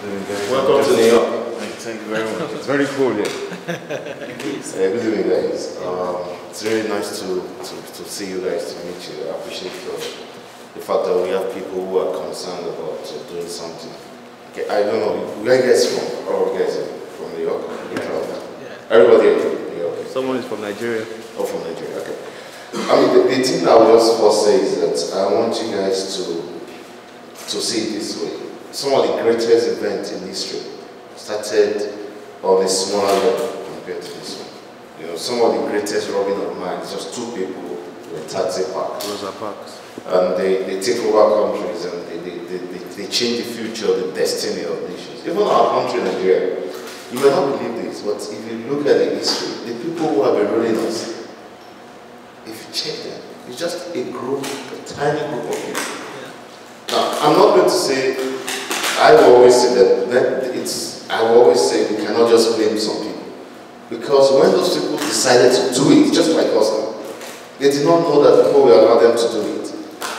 Welcome to New York. Thank you very much. It's very cool here. Good evening, guys. It's really nice to see you guys, to meet you. I appreciate the fact that we have people who are concerned about doing something. Okay, I don't know, where you guys from? All you guys are from New York? Yeah. Everybody in New York? Someone is from Nigeria. Oh, from Nigeria, okay. I mean, the thing I will just first say is that I want you guys to see it this way. Some of the greatest events in history started on a smaller level compared to this one. You know, some of the greatest robbing of minds, just two people with taxi parks. Rosa Parks. And they take over countries and they change the future, the destiny of nations. Even our country, Nigeria, you may not believe this, but if you look at the history, the people who have been ruling us, if you check them, it's just a group, a tiny group of people. Yeah. Now, I'm not going to say, I will always say I will always say we cannot just blame some people. Because when those people decided to do it, just like us now, they did not know that people will allow them to do it.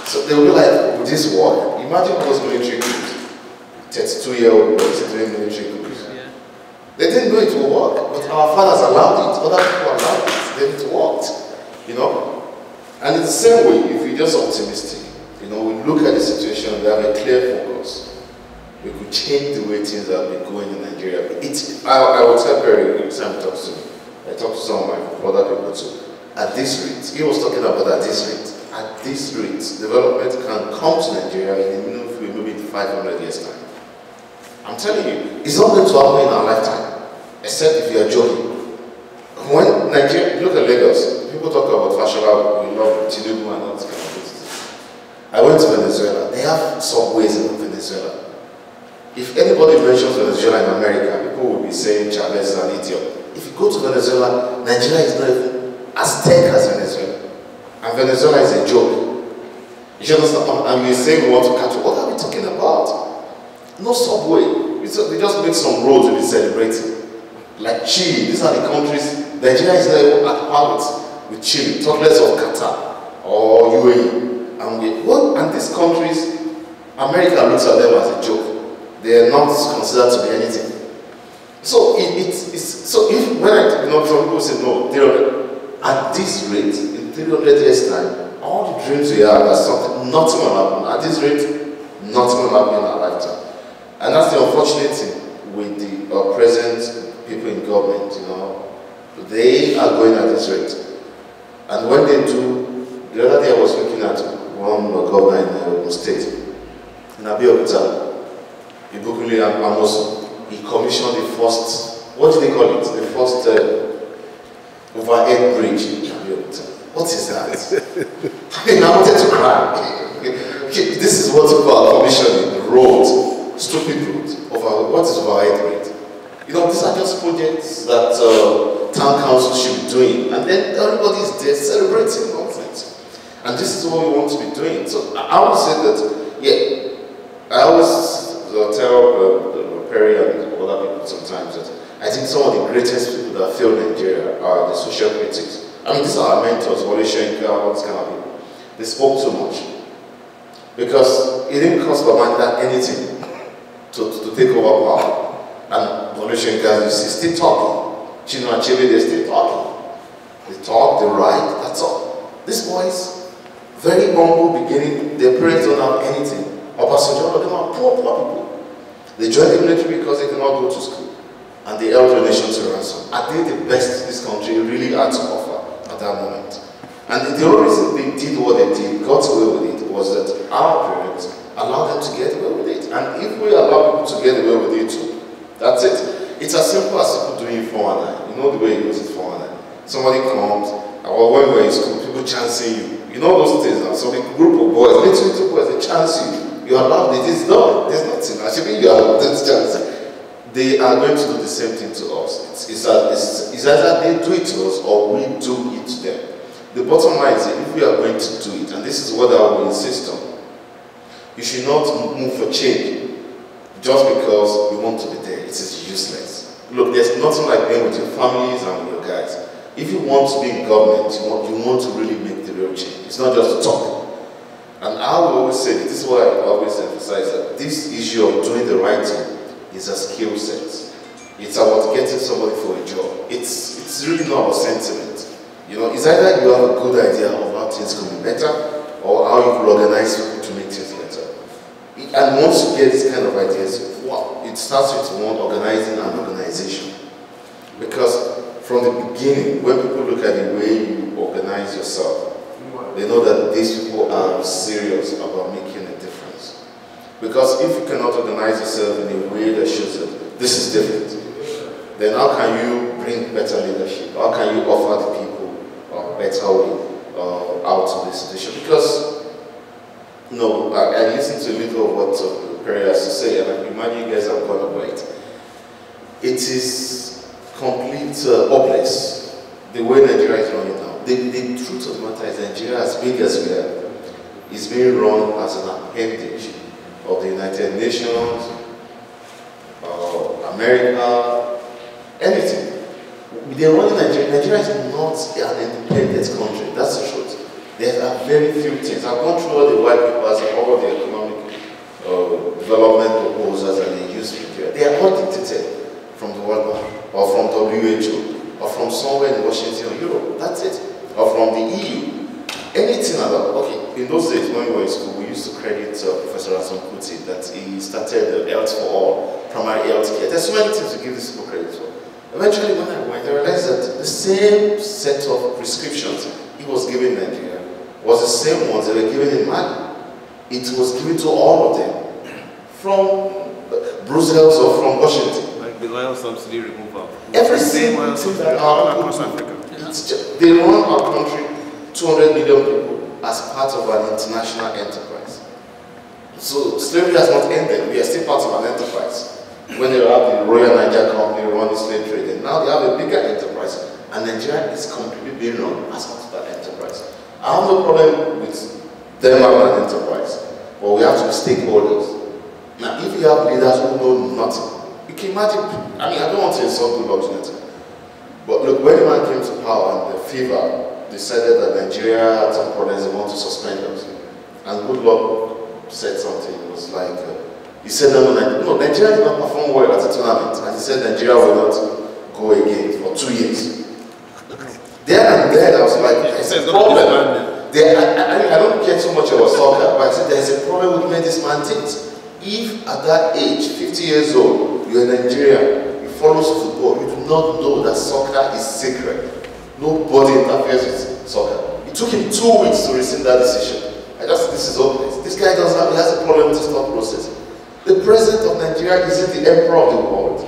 So they will be like, would this work? Imagine those military groups, 32-year-old boys doing military groups. Yeah. They didn't know it will work, but our fathers allowed it, other people allowed it, then it worked. You know? And it's the same way, if we're just optimistic, you know, we look at the situation, we have a clear focus. We could change the way things have been going in Nigeria. I will tell Perry every time he talks to me. I talk to some of my other people too. At this rate, he was talking about at this rate. At this rate, development can come to Nigeria in maybe 500 years' time. I'm telling you, it's not going to happen in our lifetime, except if you are joking. When Nigeria, look at Lagos, people talk about Fashola, we love Tinubu and all this kind of things. I went to Venezuela. They have subways in Venezuela. If anybody mentions Venezuela in America, people will be saying Chavez is an idiot. If you go to Venezuela, Nigeria is not even as tech as Venezuela. And Venezuela is a joke. You understand? And we say we want to catch up. What are we talking about? No subway. They just make some roads to be celebrating. Like Chile, these are the countries. Nigeria is not even at par with Chile, talk less of Qatar or UAE. And these countries, America looks at them as a joke. They are not considered to be anything. So if some people say no, at this rate, in 300 years time, all the dreams we have are something, nothing will happen. At this rate, nothing will happen in our lifetime. And that's the unfortunate thing with the present people in government, you know. They are going at this rate. And when they do, the other day I was looking at one governor in the state, in Abeokuta, Ibukuli and Amoso, he commissioned the first, what do they call it? The first overhead bridge in Abeokuta. What is that? I mean, I wanted to cry. This is what we call commissioning, roads, stupid roads. What is overhead bridge? You know, these are just projects that town council should be doing, and then everybody is there celebrating nonsense. And this is what we want to be doing. So I would say that, yeah, I always tell Perry and other people sometimes that I think some of the greatest people that fail Nigeria are the social critics. I mean, these are our mentors, Wole Soyinka, all these kind of people. They spoke too much. Because it didn't cost Babangida anything to take over power. And Wole Soyinka, you see, still talking. Chinua Achebe, they're still talking. They talk, they write, that's all. These boys, very humble beginning, their parents don't have anything. Obasanjo, they are poor people. They joined the military because they cannot go to school. And they held the nation to ransom. Are they the best this country really had to offer at that moment? And the only reason they did what they did, got away with it, was that our parents allowed them to get away with it. And if we allow people to get away with it too, that's it. It's as simple as people doing 419. You know the way it goes in 419. Somebody comes, or when we're in school, people chancing you. You know those things now. So the group of boys, little boys, they chance you. You are allowed, it is done. There's nothing. Actually, you are allowed this chance. They are going to do the same thing to us. It's either they do it to us or we do it to them. The bottom line is that if we are going to do it, and this is what I will insist on, you should not move for change just because you want to be there. It is useless. Look, there's nothing like being with your families and with your guys. If you want to be in government, you want to really make the real change. It's not just talk. And I will always say, this is what I always emphasize, that this issue of doing the right thing It's a skill set. It's about getting somebody for a job. It's really not about sentiment. You know, it's either you have a good idea of how things can be better or how you can organize people to make things better. And once you get this kind of ideas, wow, it starts with one, organizing an organization. Because from the beginning, when people look at the way you organize yourself, they know that these people are serious about making a difference. Because if you cannot organize yourself in a way that shows that this is different, then how can you bring better leadership? How can you offer the people a better way out of this situation? Because, you know, I listened to a little of what Perry has to say, and I imagine you guys have gone over it. It is complete hopeless, the way Nigeria is running now. The truth of the matter is Nigeria, as big as we are, is being run as an appendage of the United Nations, America, anything. They're running Nigeria. Nigeria is not an independent country, that's the truth. There are very few things. I've gone through all the white papers and all the economic development proposals and they use Nigeria. They are all dictated from the World Bank, or from WHO, or from somewhere in Washington or Europe. That's it. Or from the EU. Anything about, okay, in those days when we were in school, we used to credit Professor Rason Kuti that he started Health for All, primary health care. There's so many things to give this people credit for. Eventually, when I went, I realized that the same set of prescriptions he was giving in Nigeria was the same ones they were given in Mali. It was given to all of them, from Brussels or from Washington. Like the oil subsidy removal. Every single thing that our across Africa. They run our country, 200 million people, as part of an international enterprise. So slavery has not ended. We are still part of an enterprise. When they have the Royal Niger Company run the slave trade, and now they have a bigger enterprise, and Nigeria is completely being run as part of that enterprise. I have no problem with them having an enterprise, but we have to be stakeholders. Now, if you have leaders who know nothing, you can imagine. I mean, I don't want to insult the Lord, but look, when the man came to power and the fever decided that Nigeria had some problems, they want to suspend us, and good luck said something. It was like. He said, no, Nigeria did not perform well at the tournament. And he said Nigeria will not go again for 2 years. There and then, I was like, there's a problem. I don't care so much about soccer, but I said there's a problem with the way this man thinks. If at that age, 50 years old, you're in Nigeria, you follow football, you do not know that soccer is sacred. Nobody interferes with soccer. It took him 2 weeks to rescind that decision. I just said, this is hopeless. This guy he has a problem with his thought process. The president of Nigeria isn't the emperor of the world.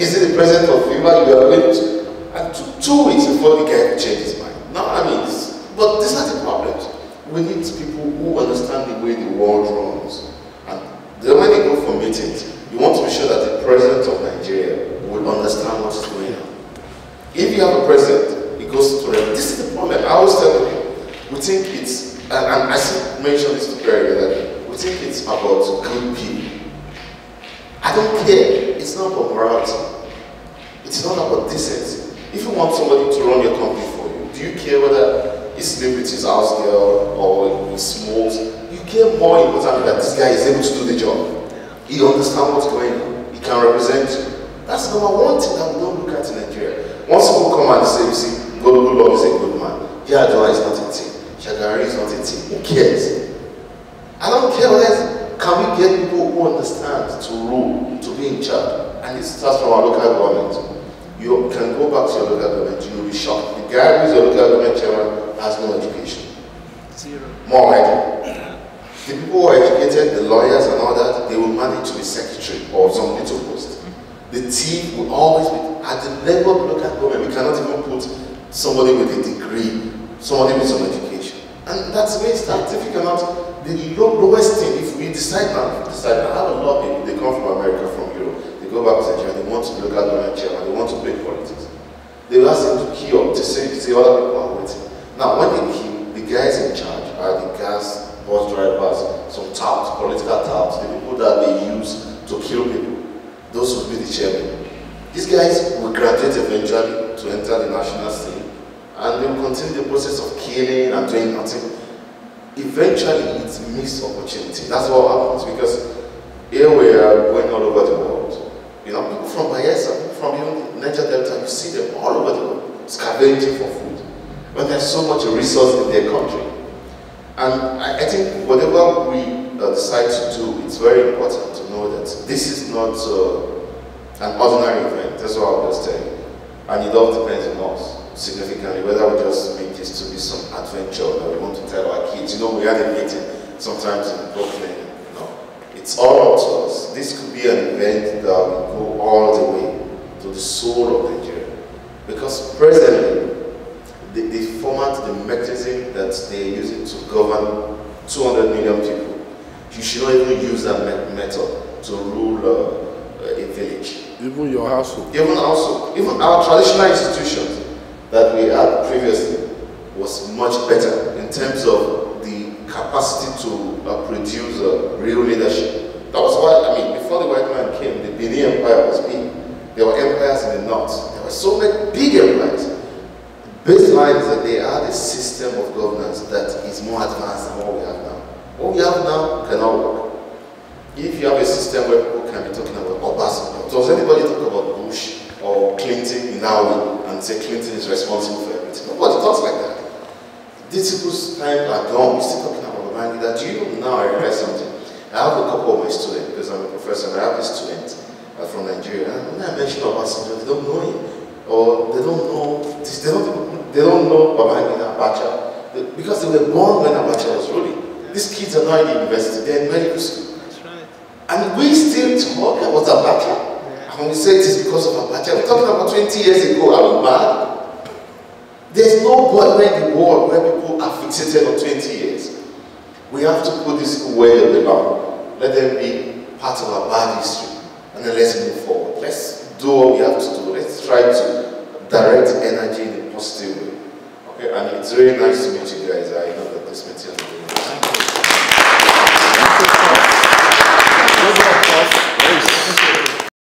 Is it the president of FIFA? You are going to. And it took 2 weeks before the guy changed his mind. No, I mean, but these are the problems. We need people who understand the way the world runs. And when they go for meetings, you want to be sure that the president of Nigeria will understand what is going on. If you have a president, he goes to them. This is the problem. I always tell people, we think it's, and I mentioned this to Perry that we think it's about good people. I don't care. It's not about morality. It's not about decency. If you want somebody to run your company for you, do you care whether he sleeps with his house girl or he smokes? You care more importantly that this guy is able to do the job. He understands what's going on. He can represent you. That's number one thing that we don't look at in Nigeria. Once people come and say, you see, God love is a good man. Yadua is not a team. Shagari is not a team. Who cares? I don't care whether can we get people who understand to rule, to be in charge. And it starts from our local government. You can go back to your local government, you will be shocked. The guy who is your local government chairman has no education. Zero. More likely. The people who are educated, the lawyers and all that, they will manage to be secretary or some little post. The team will always be at the level of the local government. We cannot even put somebody with a degree, somebody with some education. And that's the way it starts. If you cannot, the lowest thing, if we decide now, I have a lot of people, they come from America, from Europe, they go back to Nigeria, they want to look at the chairman, they want to play politics. They will ask them to queue up to say other people are waiting. Now, when they queue, the guys in charge are the gas, bus drivers, some touts, political touts, the people that they use to kill people. Those will be the chairman. These guys will graduate eventually to enter the national scene, and they will continue the process of killing and doing nothing. Eventually, it's missed opportunity. That's what happens because here we are going all over the world. You know, people from Bayelsa, people from even Niger Delta, you see them all over the world scavenging for food. When there's so much resource in their country. And I think whatever we decide to do, it's very important to know that this is not an ordinary event. That's what I'll just tell you. And it all depends on us significantly, whether we just make this to be some adventure that we want to tell our kids. You know, we had a meeting sometimes in Brooklyn. No, it's all up to us. This could be an event that will go all the way to the soul of Nigeria. Because presently, the format, the mechanism that they're using to govern 200 million people, you should not even use that method to rule a village. Even your household. Even household. Even our traditional institutions that we had previously was much better in terms of the capacity to produce real leadership. That was why, I mean, before the white man came, the Benin Empire was big. There were empires in the north. There were so many big empires. Baseline is that they had a system of governance that is more advanced than what we have now. What we have now cannot work. If you have a system where people can be talking about Obasanjo, does anybody talk about Bush or Clinton in our way and say Clinton is responsible for everything? Nobody talks like that. These people's time are gone. We're still talking about Babangida. Do you know now I realized something? I have a couple of my students, because I'm a professor, and I have a student from Nigeria. And when I mention Obasanjo, they don't know him. Or they don't know this, they don't know Babangida, Abacha, because they were born when Abacha was ruling. These kids are not in university, they're in medical school. That's right. And we still talk about Abacha. And when we say it is because of Abacha, we're talking about 20 years ago. Are we mad? There's nowhere in the world where people are fixated on 20 years. We have to put this away on the ground. Let them be part of our bad history. And then let's move forward. Let's do what we have to do. Let's try to direct energy in a positive way. Okay, and it's really nice to meet you guys.